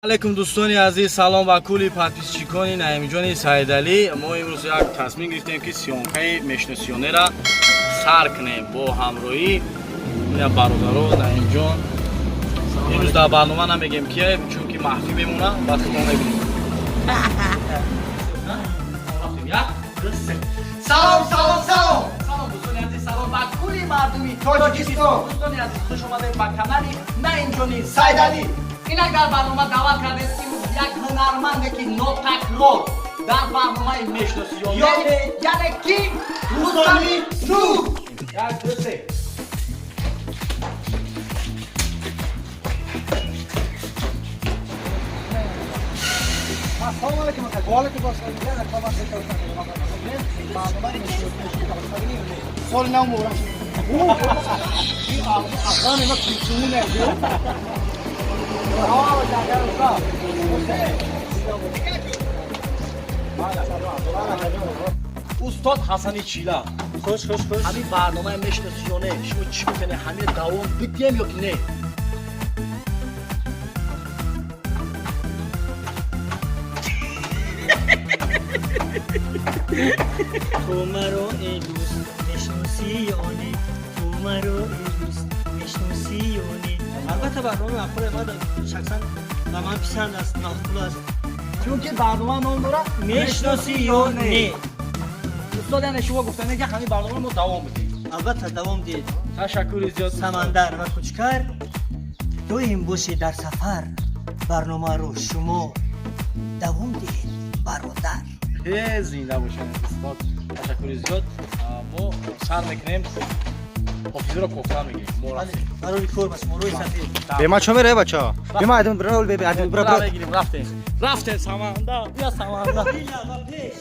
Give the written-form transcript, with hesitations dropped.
علیکم دوستانی عزیز، سلام و کلی подписчикони наимҷони Саидалӣ. мо имрӯз як тасмим гирифтем ки сиёнкаи мешносиёнеро сар кунем бо ҳамроҳӣ ина бародаро Наимҷон. имрӯз дар барнома намегем кие, чунки махфӣ мемона, вақти мо мебинем. Салом, салом, салом. Салом дӯстони азиз, салом ба кули мардуми Тоҷикистон. Дӯстони азиз, хуш омадед ба канали Наимҷони Саидалӣ. Инак дар барнома даъват кардем имрӯз як ҳунарманде ки нотакрор дар барномаи мешносиёне, яъне ки Рустами Нур. Як дӯсе. Assalomu alaykum aka. Bolalika boshqalarga raqobat qilib barnomani so'rayman o'rab. Aslan nima qilishini устод Ҳасани Чила. Хуш. ҳамин барномаи мешносиёне шумо чӣ мекунед? ҳамин давом бидем ё ки не? تو مرا ای دوست میشناسی یا نه؟ تو مرا ای دوست میشناسی یا نه؟ البته برنامه معقوله، من شخصا به من پسند است، معقول است. чунки барнома ном дорад میشناسی یا نه؟ устод яъне шумо гуфтанед ки ҳамин барнома мо давом бидем. البته دوام دید. ташаккури зиёд. سمندر و کوچکر دویم باشی در سفر، برنامه رو شما دوام دید برادر. зинда бошед устод. ташаккури зиёд. мо сар мекунем, ҳофизиро кофта мегирем. мо рафтем. برای کور بس مروی سفید. بما چه میره بچه ها؟ بما ادم برول ببین ادم برول. رفتیم سمندر. بیا سمندر. بیلا و پیش.